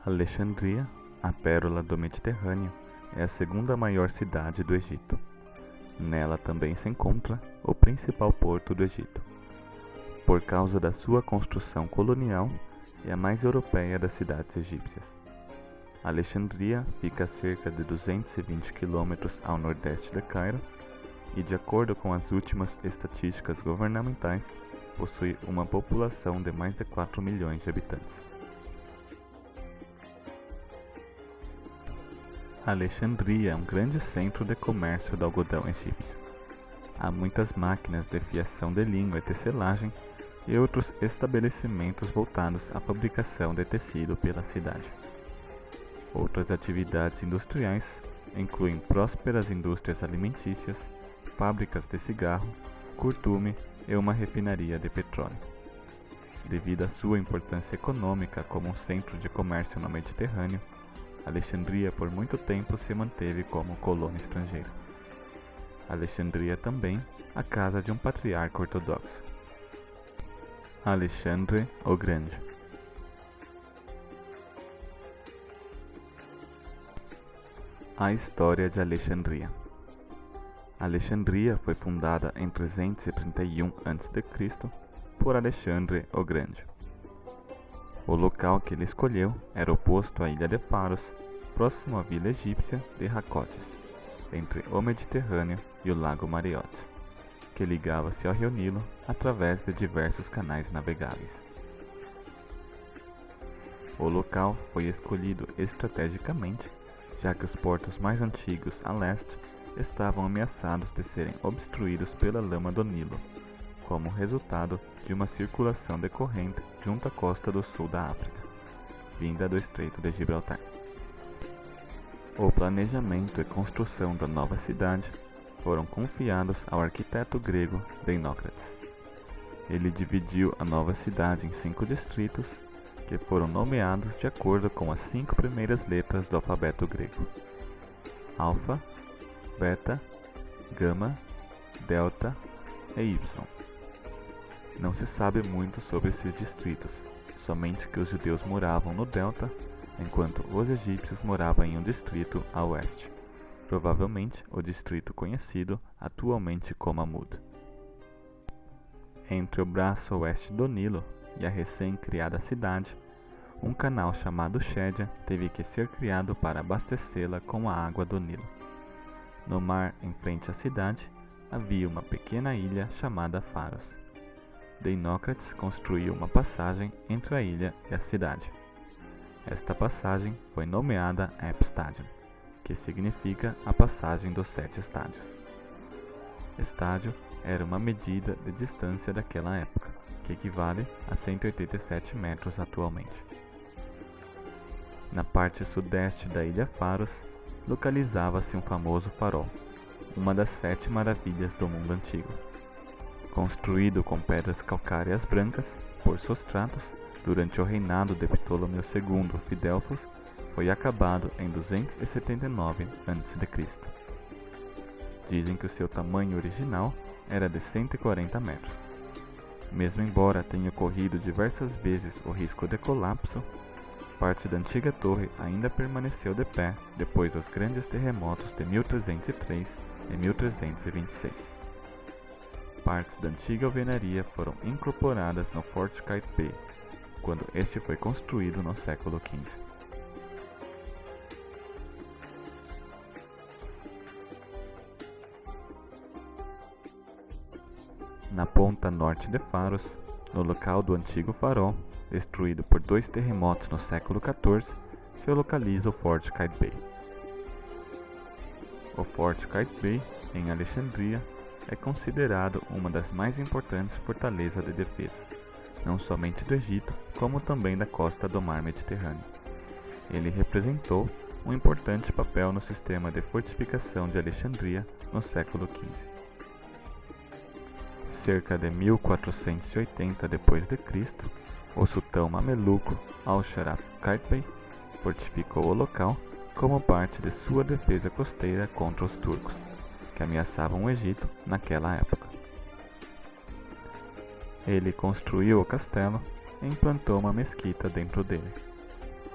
Alexandria, a pérola do Mediterrâneo, é a segunda maior cidade do Egito. Nela também se encontra o principal porto do Egito. Por causa da sua construção colonial, é a mais europeia das cidades egípcias. Alexandria fica a cerca de 220 quilômetros ao nordeste de Cairo e, de acordo com as últimas estatísticas governamentais, possui uma população de mais de 4 milhões de habitantes. Alexandria é um grande centro de comércio do algodão egípcio. Há muitas máquinas de fiação de linho e tecelagem e outros estabelecimentos voltados à fabricação de tecido pela cidade. Outras atividades industriais incluem prósperas indústrias alimentícias, fábricas de cigarro, curtume e uma refinaria de petróleo. Devido à sua importância econômica como um centro de comércio no Mediterrâneo, Alexandria por muito tempo se manteve como colônia estrangeira. Alexandria é também a casa de um patriarca ortodoxo, Alexandre o Grande. A história de Alexandria. Alexandria foi fundada em 331 a.C. por Alexandre o Grande. O local que ele escolheu era oposto à ilha de Faros, próximo à vila egípcia de Racotes, entre o Mediterrâneo e o lago Mariote, que ligava-se ao rio Nilo através de diversos canais navegáveis. O local foi escolhido estrategicamente, já que os portos mais antigos a leste estavam ameaçados de serem obstruídos pela lama do Nilo, como resultado de uma circulação decorrente junto à costa do sul da África, vinda do Estreito de Gibraltar. O planejamento e construção da nova cidade foram confiados ao arquiteto grego Dinócrates. Ele dividiu a nova cidade em 5 distritos, que foram nomeados de acordo com as 5 primeiras letras do alfabeto grego: Alfa, Beta, Gama, Delta e Y. Não se sabe muito sobre esses distritos, somente que os judeus moravam no delta, enquanto os egípcios moravam em um distrito a oeste, provavelmente o distrito conhecido atualmente como Amud. Entre o braço oeste do Nilo e a recém-criada cidade, um canal chamado Chédia teve que ser criado para abastecê-la com a água do Nilo. No mar em frente à cidade, havia uma pequena ilha chamada Faros. Dinócrates construiu uma passagem entre a ilha e a cidade. Esta passagem foi nomeada Epstadion, que significa a passagem dos 7 estádios. Estádio era uma medida de distância daquela época, que equivale a 187 metros atualmente. Na parte sudeste da ilha Faros, localizava-se um famoso farol, uma das 7 maravilhas do mundo antigo. Construído com pedras calcáreas brancas por Sostratos durante o reinado de Ptolomeu II Fidelfos, foi acabado em 279 a.C. Dizem que o seu tamanho original era de 140 metros. Mesmo embora tenha ocorrido diversas vezes o risco de colapso, parte da antiga torre ainda permaneceu de pé depois dos grandes terremotos de 1303 e 1326. Partes da antiga alvenaria foram incorporadas no Forte Kite Bay, quando este foi construído no século XV. Na ponta norte de Faros, no local do antigo farol, destruído por 2 terremotos no século XIV, se localiza o Forte Kite Bay. O Forte Kite Bay, em Alexandria, é considerado uma das mais importantes fortalezas de defesa, não somente do Egito, como também da costa do mar Mediterrâneo. Ele representou um importante papel no sistema de fortificação de Alexandria no século XV. Cerca de 1480 d.C., o sultão mameluco Al-Sharaf Qaitbay fortificou o local como parte de sua defesa costeira contra os turcos, que ameaçavam o Egito naquela época. Ele construiu o castelo e implantou uma mesquita dentro dele.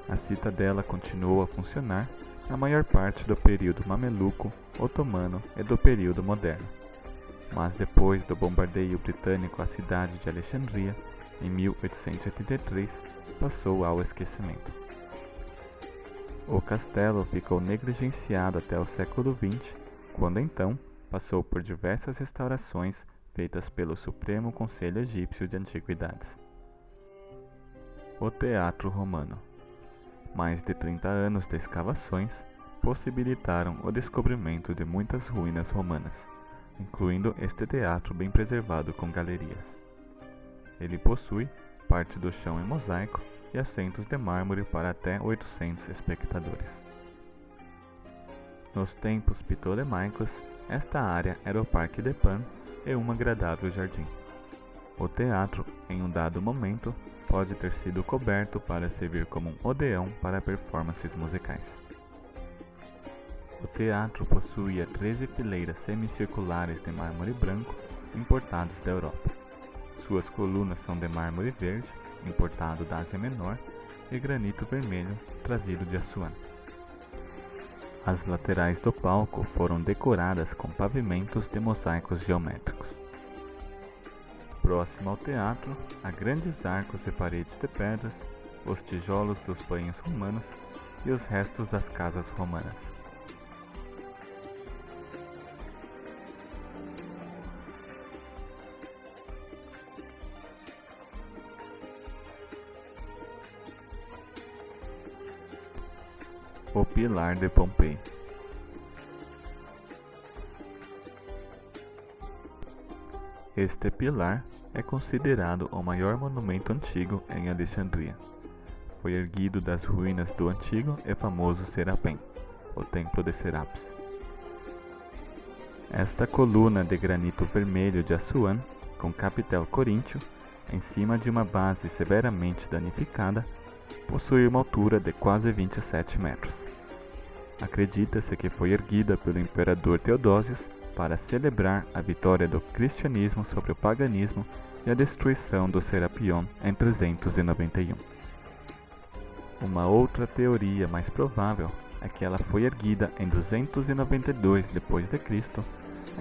A citadela continuou a funcionar na maior parte do período mameluco, otomano e do período moderno. Mas depois do bombardeio britânico à cidade de Alexandria, em 1883, passou ao esquecimento. O castelo ficou negligenciado até o século XX, quando então passou por diversas restaurações feitas pelo Supremo Conselho Egípcio de Antiguidades. O Teatro Romano. Mais de 30 anos de escavações possibilitaram o descobrimento de muitas ruínas romanas, incluindo este teatro bem preservado com galerias. Ele possui parte do chão em mosaico e assentos de mármore para até 800 espectadores. Nos tempos ptolemaicos, esta área era o Parque de Pan e um agradável jardim. O teatro, em um dado momento, pode ter sido coberto para servir como um odeão para performances musicais. O teatro possuía 13 fileiras semicirculares de mármore branco importados da Europa. Suas colunas são de mármore verde, importado da Ásia Menor, e granito vermelho, trazido de Assuã. As laterais do palco foram decoradas com pavimentos de mosaicos geométricos. Próximo ao teatro, há grandes arcos e paredes de pedras, os tijolos dos banhos romanos e os restos das casas romanas. O Pilar de Pompei. Este pilar é considerado o maior monumento antigo em Alexandria. Foi erguido das ruínas do antigo e famoso Serapém, o Templo de Serapis. Esta coluna de granito vermelho de Assuã, com capitel coríntio, em cima de uma base severamente danificada, possui uma altura de quase 27 metros. Acredita-se que foi erguida pelo imperador Teodósios para celebrar a vitória do cristianismo sobre o paganismo e a destruição do Serapion em 391. Uma outra teoria mais provável é que ela foi erguida em 292 d.C.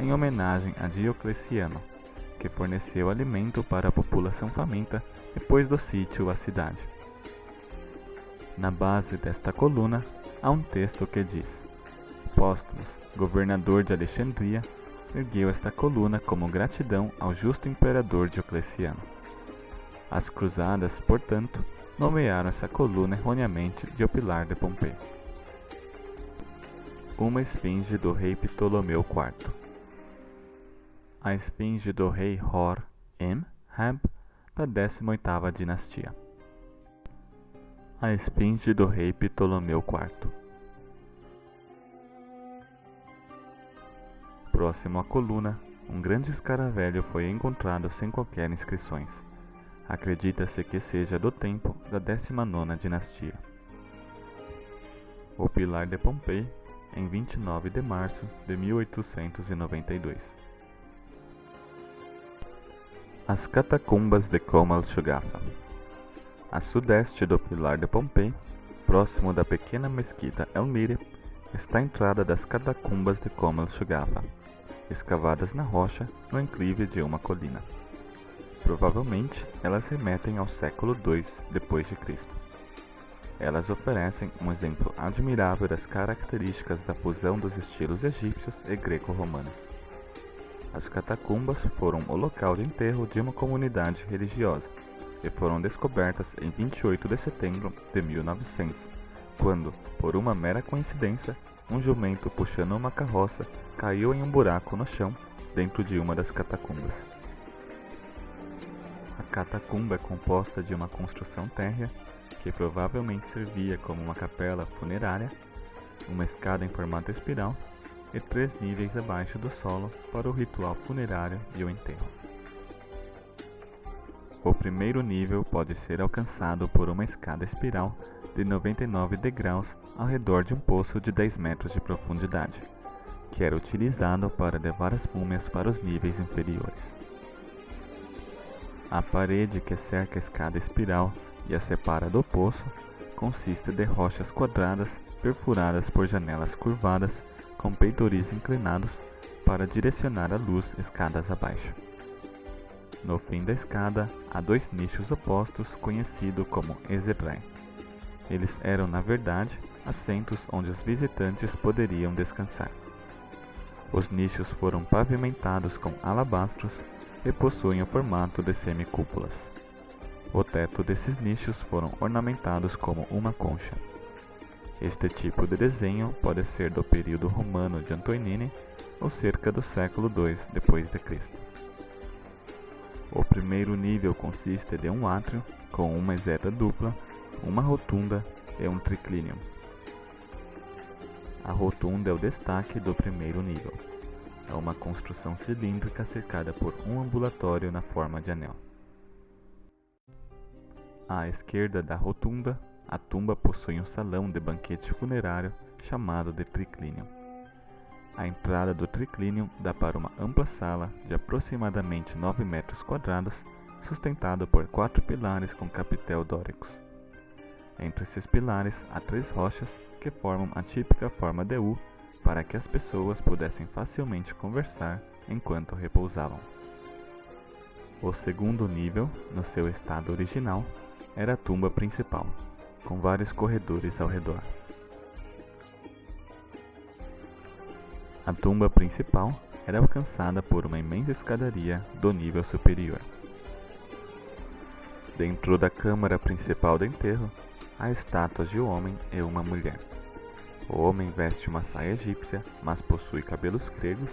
em homenagem a Diocleciano, que forneceu alimento para a população faminta depois do sítio à cidade. Na base desta coluna há um texto que diz: Póstumos, governador de Alexandria, ergueu esta coluna como gratidão ao justo imperador Diocleciano. As cruzadas, portanto, nomearam essa coluna erroneamente de O Pilar de Pompei. Uma esfinge do rei Ptolomeu IV. A esfinge do rei Hor-Em-Heb da 18ª dinastia. A esfinge do rei Ptolomeu IV. Próximo à coluna, um grande escaravelho foi encontrado sem qualquer inscrições. Acredita-se que seja do tempo da 19ª dinastia. O Pilar de Pompei, em 29 de março de 1892. As catacumbas de Comal-Xugafa. A sudeste do Pilar de Pompei, próximo da pequena mesquita El-Mire, está a entrada das catacumbas de Comal-Xugafa, escavadas na rocha no inclive de uma colina. Provavelmente, elas remetem ao século II d.C. Elas oferecem um exemplo admirável das características da fusão dos estilos egípcios e greco-romanos. As catacumbas foram o local de enterro de uma comunidade religiosa e foram descobertas em 28 de setembro de 1900, quando, por uma mera coincidência, um jumento puxando uma carroça caiu em um buraco no chão dentro de uma das catacumbas. A catacumba é composta de uma construção térrea que provavelmente servia como uma capela funerária, uma escada em formato espiral e 3 níveis abaixo do solo para o ritual funerário e o enterro. O primeiro nível pode ser alcançado por uma escada espiral de 99 degraus ao redor de um poço de 10 metros de profundidade, que era utilizado para levar as múmias para os níveis inferiores. A parede que cerca a escada espiral e a separa do poço consiste de rochas quadradas perfuradas por janelas curvadas com peitoris inclinados para direcionar a luz escadas abaixo. No fim da escada há 2 nichos opostos conhecidos como Ezedrai. Eles eram, na verdade, assentos onde os visitantes poderiam descansar. Os nichos foram pavimentados com alabastros e possuem o formato de semicúpulas. O teto desses nichos foram ornamentados como uma concha. Este tipo de desenho pode ser do período romano de Antonini ou cerca do século II d.C. O primeiro nível consiste de um átrio com uma exedra dupla, uma rotunda e um triclinium. A rotunda é o destaque do primeiro nível. É uma construção cilíndrica cercada por um ambulatório na forma de anel. À esquerda da rotunda, a tumba possui um salão de banquete funerário chamado de triclinium. A entrada do triclinium dá para uma ampla sala de aproximadamente 9 metros quadrados, sustentado por 4 pilares com capitel dóricos. Entre esses pilares há 3 rochas que formam a típica forma de U para que as pessoas pudessem facilmente conversar enquanto repousavam. O segundo nível, no seu estado original, era a tumba principal, com vários corredores ao redor. A tumba principal era alcançada por uma imensa escadaria do nível superior. Dentro da câmara principal do enterro, há estátuas de um homem e uma mulher. O homem veste uma saia egípcia, mas possui cabelos gregos,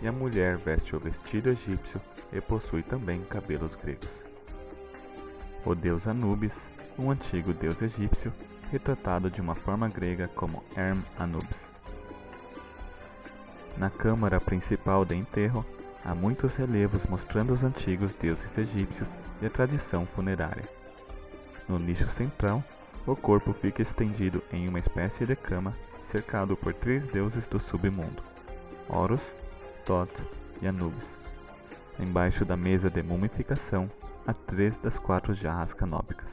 e a mulher veste o vestido egípcio e possui também cabelos gregos. O deus Anubis, um antigo deus egípcio, retratado de uma forma grega como Herm Anubis. Na câmara principal de enterro, há muitos relevos mostrando os antigos deuses egípcios e a tradição funerária. No nicho central, o corpo fica estendido em uma espécie de cama, cercado por 3 deuses do submundo, Horus, Thoth e Anubis. Embaixo da mesa de mumificação, há 3 das 4 jarras canóbicas.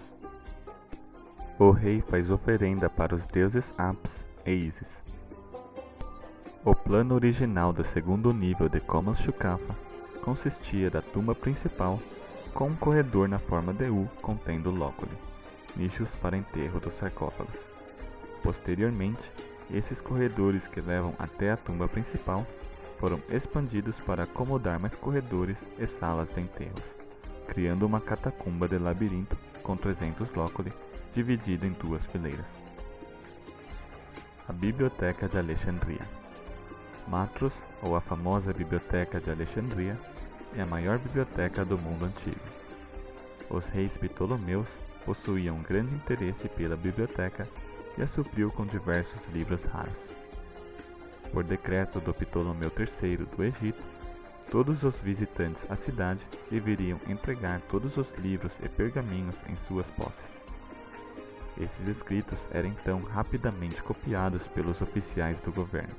O rei faz oferenda para os deuses Apis e Ísis. O plano original do segundo nível de Common Shukafa consistia da tumba principal com um corredor na forma de U contendo lóculi, nichos para enterro dos sarcófagos. Posteriormente, esses corredores que levam até a tumba principal foram expandidos para acomodar mais corredores e salas de enterros, criando uma catacumba de labirinto com 300 lóculi dividida em 2 fileiras. A Biblioteca de Alexandria. Matros, ou a famosa Biblioteca de Alexandria, é a maior biblioteca do mundo antigo. Os reis Ptolomeus possuíam grande interesse pela biblioteca e a supriu com diversos livros raros. Por decreto do Ptolomeu III do Egito, todos os visitantes à cidade deveriam entregar todos os livros e pergaminhos em suas posses. Esses escritos eram então rapidamente copiados pelos oficiais do governo.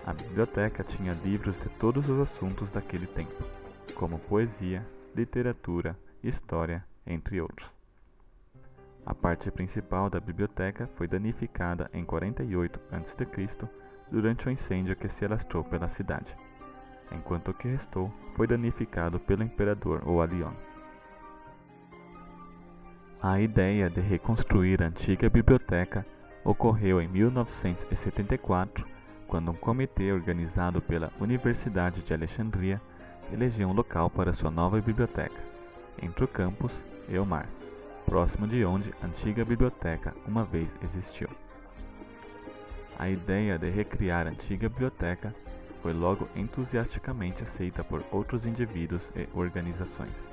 A biblioteca tinha livros de todos os assuntos daquele tempo, como poesia, literatura, história, entre outros. A parte principal da biblioteca foi danificada em 48 a.C. durante o incêndio que se alastrou pela cidade, enquanto o que restou foi danificado pelo imperador Oalion. A ideia de reconstruir a antiga biblioteca ocorreu em 1974, quando um comitê organizado pela Universidade de Alexandria elegeu um local para sua nova biblioteca, entre o campus e o mar, próximo de onde a antiga biblioteca uma vez existiu. A ideia de recriar a antiga biblioteca foi logo entusiasticamente aceita por outros indivíduos e organizações.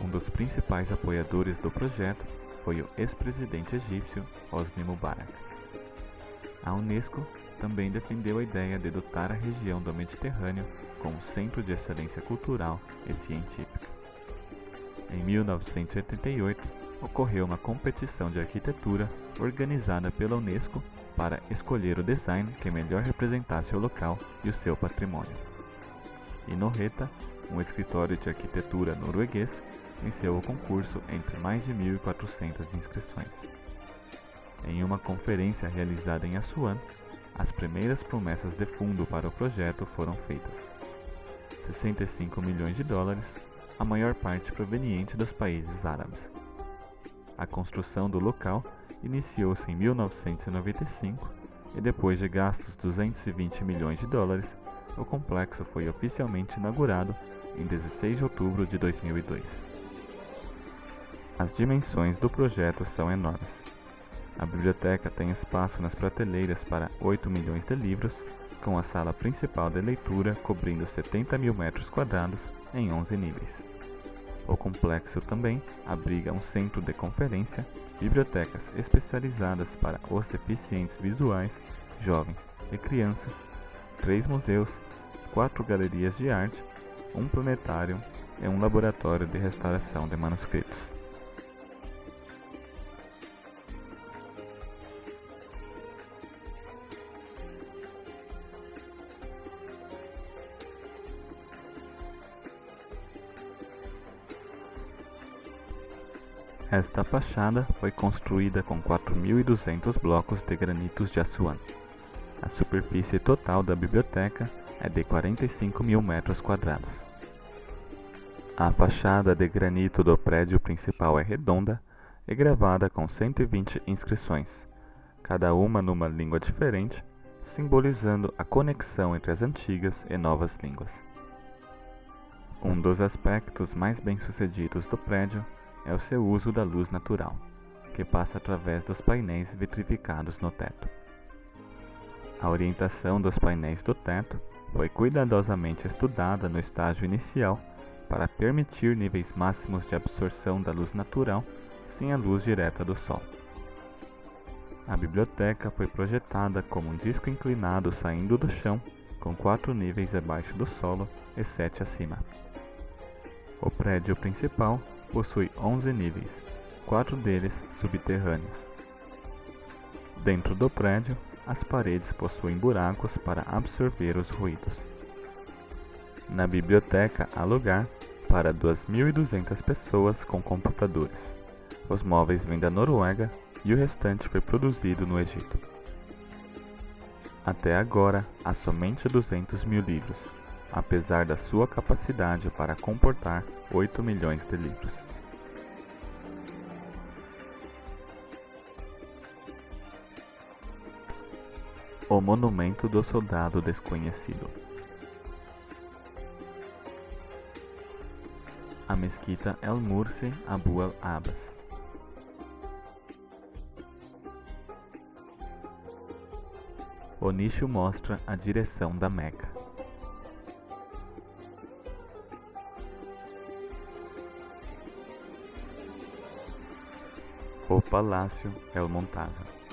Um dos principais apoiadores do projeto foi o ex-presidente egípcio Hosni Mubarak. A Unesco também defendeu a ideia de dotar a região do Mediterrâneo com um centro de excelência cultural e científica. Em 1988, ocorreu uma competição de arquitetura organizada pela Unesco para escolher o design que melhor representasse o local e o seu patrimônio. E Norreta, um escritório de arquitetura norueguês, venceu o concurso entre mais de 1.400 inscrições. Em uma conferência realizada em Assuan, as primeiras promessas de fundo para o projeto foram feitas. 65 milhões de dólares, a maior parte proveniente dos países árabes. A construção do local iniciou-se em 1995 e depois de gastos 220 milhões de dólares, o complexo foi oficialmente inaugurado em 16 de outubro de 2002. As dimensões do projeto são enormes. A biblioteca tem espaço nas prateleiras para 8 milhões de livros, com a sala principal de leitura cobrindo 70 mil metros quadrados em 11 níveis. O complexo também abriga um centro de conferência, bibliotecas especializadas para os deficientes visuais, jovens e crianças, 3 museus, 4 galerias de arte, um planetário e um laboratório de restauração de manuscritos. Esta fachada foi construída com 4.200 blocos de granitos de Assuan. A superfície total da biblioteca é de 45 mil metros quadrados. A fachada de granito do prédio principal é redonda e gravada com 120 inscrições, cada uma numa língua diferente, simbolizando a conexão entre as antigas e novas línguas. Um dos aspectos mais bem-sucedidos do prédio é o seu uso da luz natural, que passa através dos painéis vitrificados no teto. A orientação dos painéis do teto foi cuidadosamente estudada no estágio inicial para permitir níveis máximos de absorção da luz natural sem a luz direta do sol. A biblioteca foi projetada como um disco inclinado saindo do chão, com 4 níveis abaixo do solo e 7 acima. O prédio principal possui 11 níveis, 4 deles subterrâneos. Dentro do prédio, as paredes possuem buracos para absorver os ruídos. Na biblioteca há lugar para 2.200 pessoas com computadores. Os móveis vêm da Noruega e o restante foi produzido no Egito. Até agora, há somente 200 mil livros, apesar da sua capacidade para comportar 8 milhões de livros. O Monumento do Soldado Desconhecido. A Mesquita El Mursi Abu al-Abbas. O nicho mostra a direção da Meca. O Palácio El Montasa.